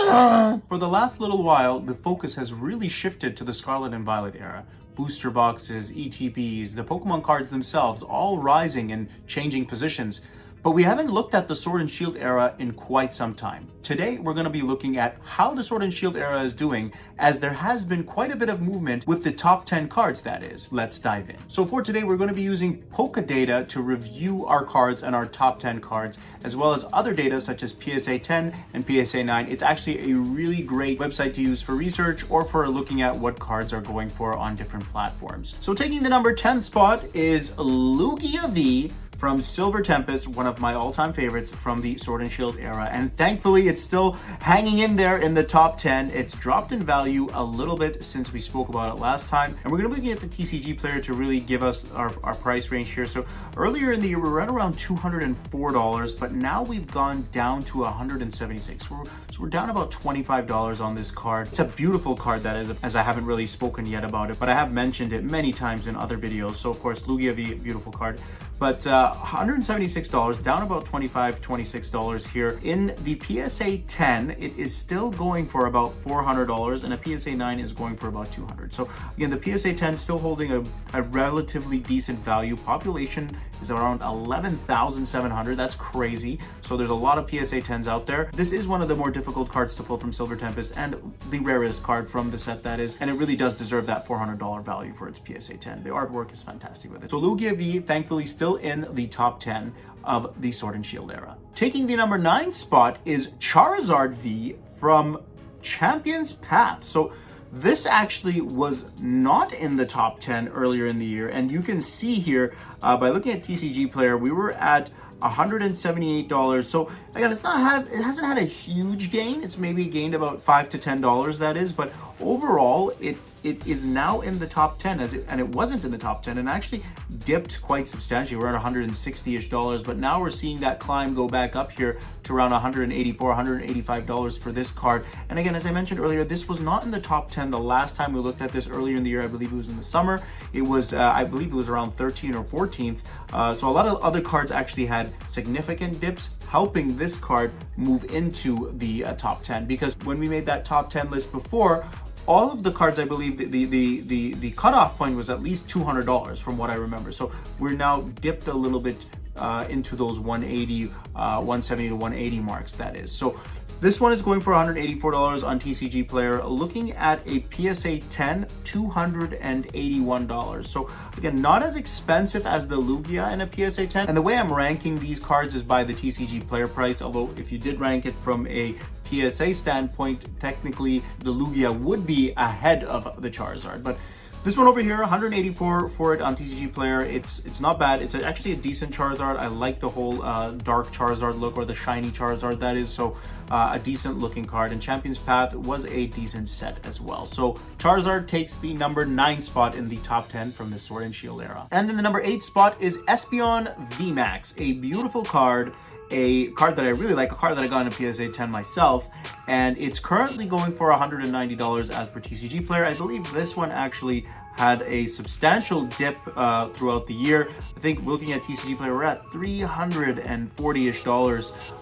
For the last little while, the focus has really shifted to the Scarlet and Violet era. Booster boxes, ETBs, the Pokemon cards themselves, all rising and changing positions. But we haven't looked at the Sword and Shield era in quite some time. Today, we're going to be looking at how the Sword and Shield era is doing, as there has been quite a bit of movement with the top 10 cards, that is. Let's dive in. So for today, we're going to be using Poké data to review our cards and our top 10 cards, as well as other data such as PSA 10 and PSA 9. It's actually a really great website to use for research or for looking at what cards are going for on different platforms. So taking the number 10 spot is Lugia V from Silver Tempest, one of my all-time favorites from the Sword and Shield era. And thankfully, it's still hanging in there in the top 10. It's dropped in value a little bit since we spoke about it last time. And we're gonna be looking at the TCG player to really give us our price range here. So earlier in the year, we were at around $204, but now we've gone down to $176. So we're down about $25 on this card. It's a beautiful card, that is, as I haven't really spoken yet about it, but I have mentioned it many times in other videos. So of course, Lugia V, beautiful card. But $176, down about $25, $26 here. In the PSA 10, it is still going for about $400, and a PSA 9 is going for about $200. So again, the PSA 10 still holding a relatively decent value. Population is around 11,700. That's crazy. So there's a lot of PSA 10s out there. This is one of the more difficult cards to pull from Silver Tempest, and the rarest card from the set, that is, and it really does deserve that $400 value for its PSA 10. The artwork is fantastic with it. So Lugia V, thankfully, still in the top 10 of the Sword and Shield era. Taking the number 9 spot is Charizard V from Champion's Path. So this actually was not in the top 10 earlier in the year, and you can see here by looking at TCG player, we were at $178. So again, it hasn't had a huge gain. It's maybe gained about $5 to $10, that is, but overall it is now in the top 10, and it wasn't in the top 10 and actually dipped quite substantially. We're at $160-ish, but now we're seeing that climb go back up here to around $184, $185 for this card. And again, as I mentioned earlier, this was not in the top 10 the last time we looked at this earlier in the year. I believe it was in the summer. It was, I believe it was around 13th or 14th. So a lot of other cards actually had significant dips, helping this card move into the top 10, because when we made that top 10 list before, all of the cards, I believe the cutoff point was at least $200 from what I remember. So we're now dipped a little bit into those 180, 170 to 180 marks, that is. So this one is going for $184 on TCG player. Looking at a PSA 10, $281. So again, not as expensive as the Lugia in a PSA 10. And the way I'm ranking these cards is by the TCG player price, although if you did rank it from a PSA standpoint, technically the Lugia would be ahead of the Charizard. But this one over here, $184 for it on TCG player. It's not bad. It's actually a decent Charizard. I like the whole dark Charizard look, or the shiny Charizard, that is. So a decent looking card. And Champion's Path was a decent set as well. So Charizard takes the number 9 spot in the top 10 from the Sword and Shield era. And then the number 8 spot is Espeon Vmax, a beautiful card. A card that I really like, a card that I got in a PSA 10 myself, and it's currently going for $190 as per TCG player. I believe this one actually had a substantial dip throughout the year. I think looking at TCG player, we're at $340-ish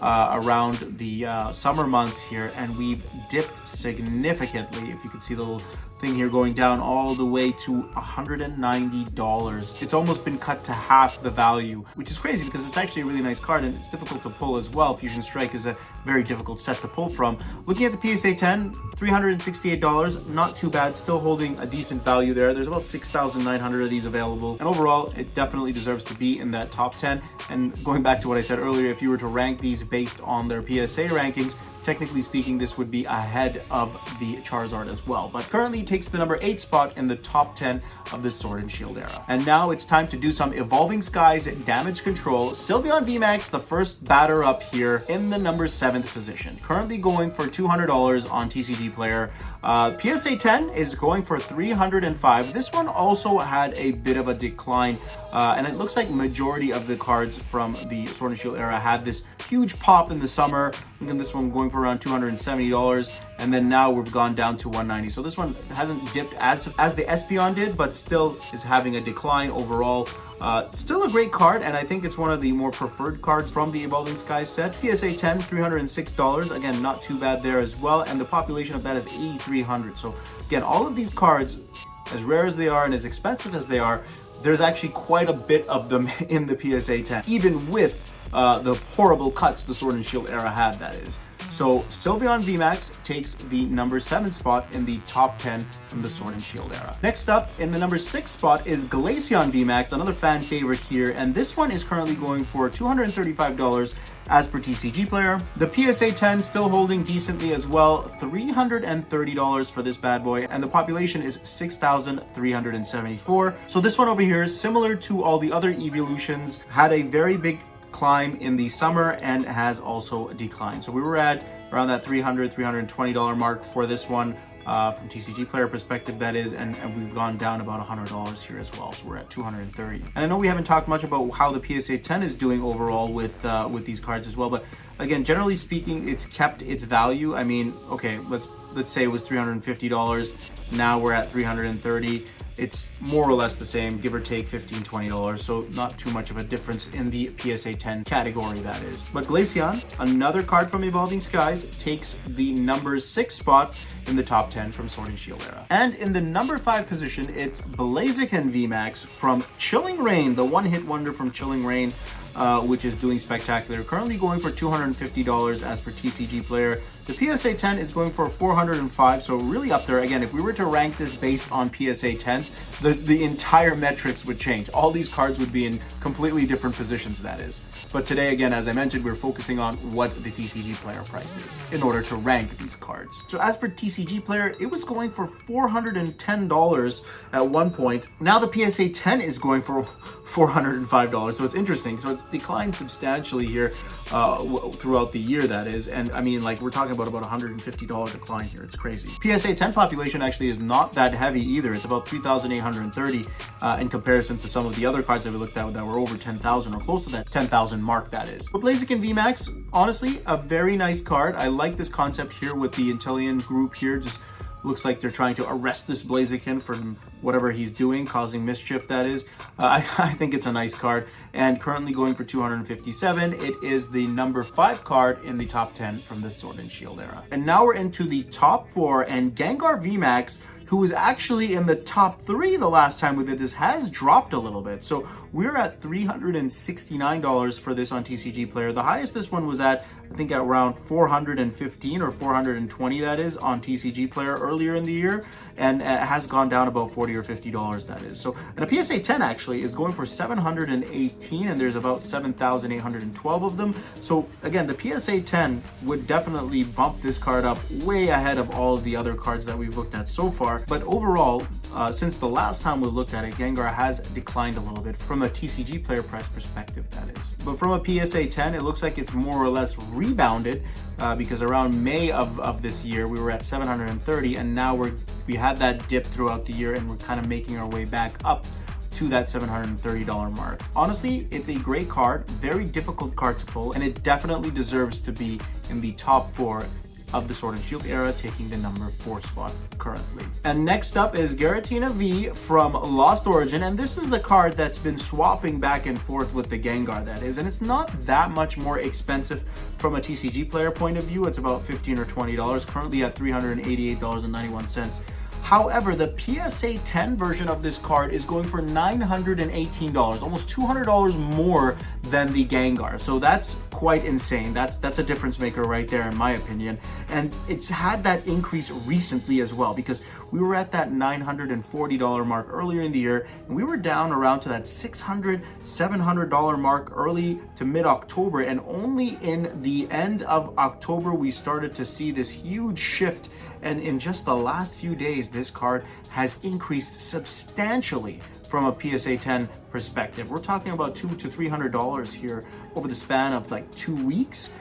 around the summer months here, and we've dipped significantly. If you could see the little thing here going down all the way to $190. It's almost been cut to half the value, which is crazy because it's actually a really nice card and it's difficult to pull as well. Fusion Strike is a very difficult set to pull from. Looking at the PSA 10, $368, not too bad, still holding a decent value there. There's about 6,900 of these available, and overall it definitely deserves to be in that top 10. And going back to what I said earlier, if you were to rank these based on their PSA rankings, technically speaking, this would be ahead of the Charizard as well, but currently takes the number 8 spot in the top 10 of the Sword and Shield era. And now it's time to do some Evolving Skies damage control. Sylveon Vmax, the first batter up here, in the number 7th position, currently going for $200 on TCG player. PSA 10 is going for $305. This one also had a bit of a decline, and it looks like majority of the cards from the Sword and Shield era had this huge pop in the summer. Look at this one going for around $270, and then now we've gone down to $190. So this one hasn't dipped as the Espeon did, but still is having a decline overall. Still a great card, and I think it's one of the more preferred cards from the Evolving Skies set. PSA 10, $306. Again, not too bad there as well, and the population of that is 8,300. So again, all of these cards, as rare as they are and as expensive as they are, there's actually quite a bit of them in the PSA 10, even with the horrible cuts the Sword and Shield era had, that is. So Sylveon Vmax takes the number 7 spot in the top 10 from the Sword and Shield era. Next up, in the number 6 spot is Glacial Vmax, another fan favorite here, and this one is currently going for $235 as per TCG Player. The PSA 10 still holding decently as well, $330 for this bad boy, and the population is 6,374. So this one over here, similar to all the other evolutions, had a very big climb in the summer and has also declined. So we were at around that $320 mark for this one from TCG Player perspective, that is, and we've gone down about $100 here as well. So we're at $230. And I know we haven't talked much about how the PSA 10 is doing overall with these cards as well, but again, generally speaking, it's kept its value. I mean, okay, let's say it was $350. Now we're at $330. It's more or less the same, give or take $15, $20. So not too much of a difference in the PSA 10 category, that is. But Glaceon, another card from Evolving Skies, takes the number 6 spot in the top 10 from Sword and Shield era. And in the number 5 position, it's Blazin Vmax from Chilling Reign, the one-hit wonder from Chilling Reign, which is doing spectacular. Currently going for $250 as per TCG Player. The PSA 10 is going for $405, so really up there. Again, if we were to rank this based on PSA 10s, the entire metrics would change. All these cards would be in completely different positions, that is. But today, again, as I mentioned, we're focusing on what the TCG Player price is in order to rank these cards. So as per TCG Player, it was going for $410 at one point. Now the PSA 10 is going for $405, so it's interesting. So it's declined substantially here throughout the year, that is. And I mean, like, we're talking about $150 decline here. It's crazy. PSA 10 population actually is not that heavy either. It's about 3,830 in comparison to some of the other cards that we looked at that were over 10,000 or close to that 10,000 mark, that is. But Blazin Vmax, honestly, a very nice card. I like this concept here with the Intellian group here. Just looks like they're trying to arrest this Blaziken from whatever he's doing, causing mischief, that is. I think it's a nice card, and currently going for $257. It is the number 5 card in the top 10 from the Sword and Shield era. And now we're into the top 4, and Gengar Vmax, who was actually in the top 3 the last time we did this, has dropped a little bit. So we're at $369 for this on TCG Player. The highest this one was at, I think, at around $415 or $420, that is, on TCG Player earlier in the year, and it has gone down about $40 or $50, that is. So, and a PSA 10 actually is going for $718, and there's about 7,812 of them. So again, the PSA 10 would definitely bump this card up way ahead of all of the other cards that we've looked at so far. But overall, since the last time we looked at it, Gengar has declined a little bit from a TCG Player price perspective, that is. But from a PSA 10, it looks like it's more or less rebounded because around May of this year, we were at 730, and now we had that dip throughout the year, and we're kind of making our way back up to that $730 mark. Honestly, it's a great card, very difficult card to pull, and it definitely deserves to be in the top 4 of the Sword and Shield era, taking the number 4 spot currently. And next up is Gutina V from Lost Origin, and this is the card that's been swapping back and forth with the Gengar, that is, and it's not that much more expensive from a TCG Player point of view. It's about $15 or $20, currently at $388.91. However, the PSA 10 version of this card is going for $918, almost $200 more than the Gengar. So that's quite insane. That's a difference maker right there, in my opinion. And it's had that increase recently as well, because we were at that $940 mark earlier in the year, and we were down around to that $600, $700 mark early to mid-October, and only in the end of October we started to see this huge shift. And in just the last few days, this card has increased substantially from a PSA 10 perspective. We're talking about $200 to $300 here over the span of like 2 weeks,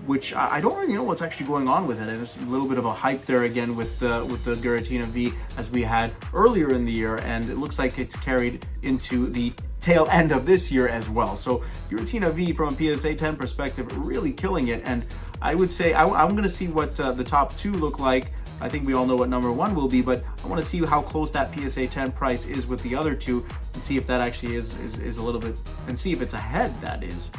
which I don't really know what's actually going on with it. And there's a little bit of a hype there again with the Gutina V as we had earlier in the year, and it looks like it's carried into the tail end of this year as well. So Gutina V from a PSA 10 perspective, really killing it. And I would say I'm going to see what the top 2 look like. I think we all know what number 1 will be, but I want to see how close that PSA 10 price is with the other 2 and see if that actually is a little bit, and see if it's ahead, that is.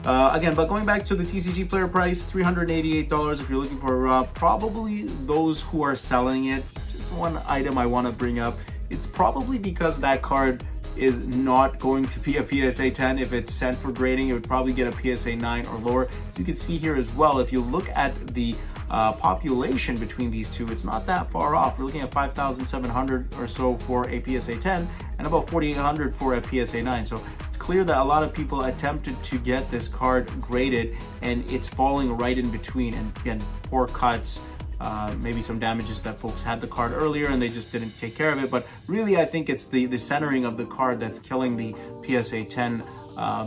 Again, but going back to the TCG player price, $388 if you're looking for probably those who are selling it. Just one item I want to bring up. It's probably because that card is not going to be a PSA 10. If it's sent for grading, it would probably get a PSA 9 or lower. So you can see here as well, if you look at the population between these two, it's not that far off. We're looking at 5,700 or so for a PSA 10 and about 4,800 for a PSA 9. So it's clear that a lot of people attempted to get this card graded, and it's falling right in between. And again, poor cuts, maybe some damages that folks had the card earlier and they just didn't take care of it. But really, I think it's the centering of the card that's killing the PSA 10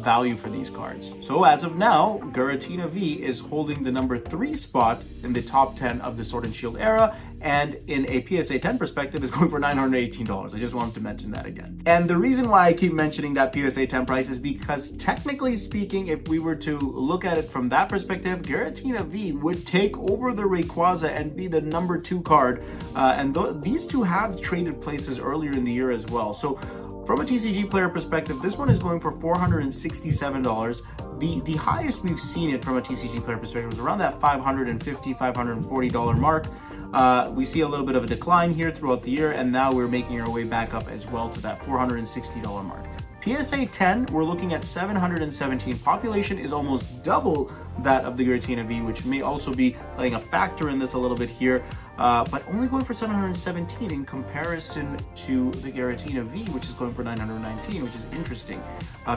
value for these cards. So as of now, Gutina V is holding the number 3 spot in the top 10 of the Sword and Shield era, and in a PSA 10 perspective is going for $918. I just wanted to mention that again. And the reason why I keep mentioning that PSA 10 price is because, technically speaking, if we were to look at it from that perspective, Gutina V would take over the Rayquaza and be the number 2 card, and these two have traded places earlier in the year as well. So from a TCG player perspective, this one is going for $467. The highest we've seen it from a TCG player perspective was around that $550, $540 mark. We see a little bit of a decline here throughout the year, and now we're making our way back up as well to that $460 mark. PSA 10, we're looking at 717. Population is almost double that of the Gutina V, which may also be playing a factor in this a little bit here, but only going for 717 in comparison to the Gutina V, which is going for 919, which is interesting.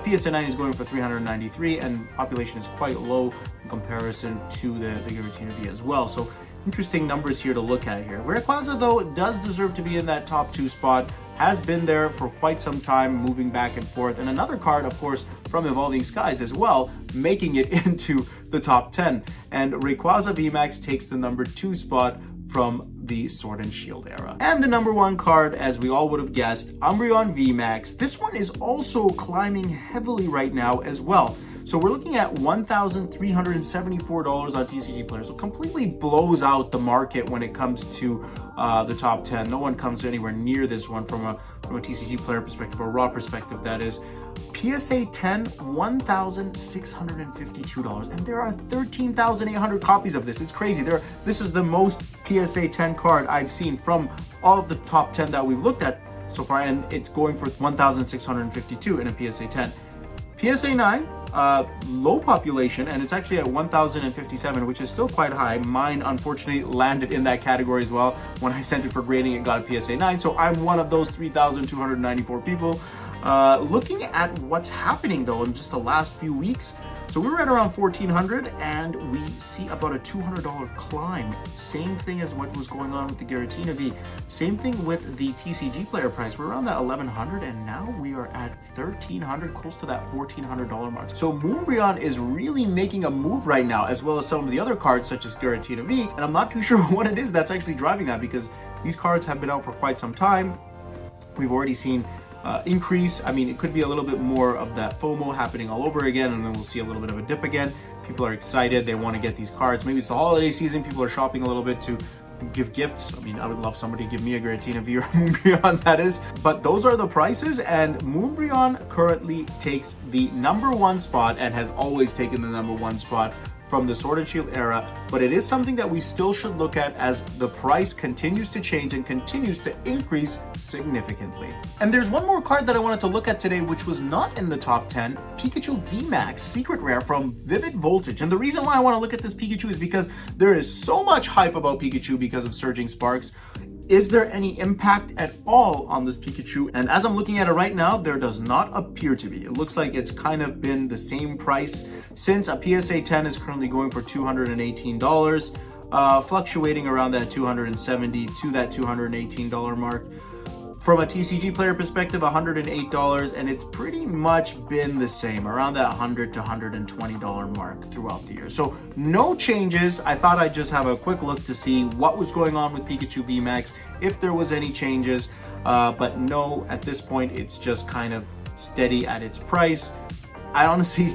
PSA 9 is going for 393, and population is quite low in comparison to the Gutina V as well. So interesting numbers here to look at here. Rayquaza, though, does deserve to be in that top 2 spot. Has been there for quite some time, moving back and forth. And another card, of course, from Evolving Skies as well, making it into the top 10. And Rayquaza Vmax takes the number 2 spot from the Sword and Shield era. And the number 1 card, as we all would have guessed, Umbreon Vmax. This one is also climbing heavily right now as well. So we're looking at $1,374 on TCG players. So completely blows out the market when it comes to the top 10. No one comes anywhere near this one from a TCG player perspective, or raw perspective, that is. PSA 10, $1,652, and there are 13,800 copies of this. It's crazy. This is the most PSA 10 card I've seen from all of the top 10 that we've looked at so far, and it's going for 1,652 in a PSA 10. PSA 9, low population, and it's actually at 1,057, which is still quite high. Mine, unfortunately, landed in that category as well. When I sent it for grading, it got a PSA 9, so I'm one of those 3,294 people. Looking at what's happening, though, in just the last few weeks, so we were at around 1,400, and we see about a $200 climb. Same thing as what was going on with the Gutina V. Same thing with the TCG player price. We're around that 1,100, and now we are at 1,300, close to that $1,400 mark. So Umbreon is really making a move right now, as well as some of the other cards such as Gutina V, and I'm not too sure what it is that's actually driving that, because these cards have been out for quite some time. We've already seen increase. I mean, it could be a little bit more of that FOMO happening all over again, and then we'll see a little bit of a dip again. People are excited. They want to get these cards. Maybe it's the holiday season. People are shopping a little bit to give gifts. I mean, I would love somebody to give me a Gutina V or Umbreon, that is. But those are the prices, and Umbreon currently takes the number 1 spot and has always taken the number 1 spot from the Sword and Shield era, but it is something that we still should look at as the price continues to change and continues to increase significantly. And there's one more card that I wanted to look at today, which was not in the top 10, Pikachu Vmax, secret rare from Vivid Voltage. And the reason why I want to look at this Pikachu is because there is so much hype about Pikachu because of Surging Sparks. Is there any impact at all on this Pikachu? And as I'm looking at it right now, there does not appear to be. It looks like it's kind of been the same price since a PSA 10 is currently going for $218, fluctuating around that $270 to that $218 mark. From a TCG player perspective, $108, and it's pretty much been the same, around that $100 to $120 mark throughout the year. So no changes. I thought I'd just have a quick look to see what was going on with Pikachu Vmax, if there was any changes, but no, at this point, it's just kind of steady at its price. I honestly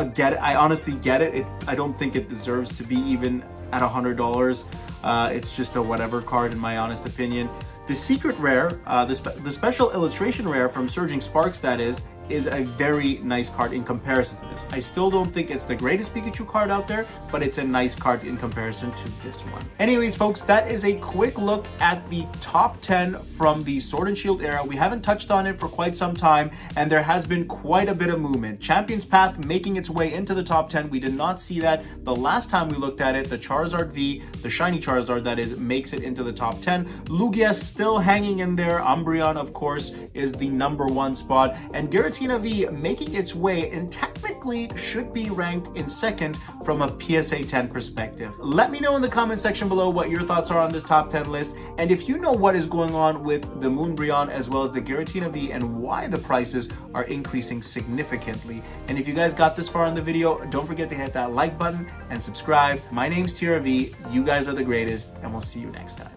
get it. I honestly get it. I don't think it deserves to be even at $100. It's just a whatever card in my honest opinion. The secret rare, the special illustration rare from Surging Sparks, that is a very nice card in comparison to this. I still don't think it's the greatest Pikachu card out there, but it's a nice card in comparison to this one. Anyways, folks, that is a quick look at the top 10 from the Sword and Shield era. We haven't touched on it for quite some time, and there has been quite a bit of movement. Champion's Path making its way into the top 10. We did not see that the last time we looked at it. The Charizard V, the shiny Charizard that is, makes it into the top 10. Lugia still hanging in there. Umbreon, of course, is the #1 spot, and Gutina V making its way and technically should be ranked in second from a PSA 10 perspective. Let me know in the comment section below what your thoughts are on this top 10 list, and if you know what is going on with the Umbreon as well as the Gutina V and why the prices are increasing significantly. And if you guys got this far in the video, don't forget to hit that like button and subscribe. My name's TheRealV, you guys are the greatest, and we'll see you next time.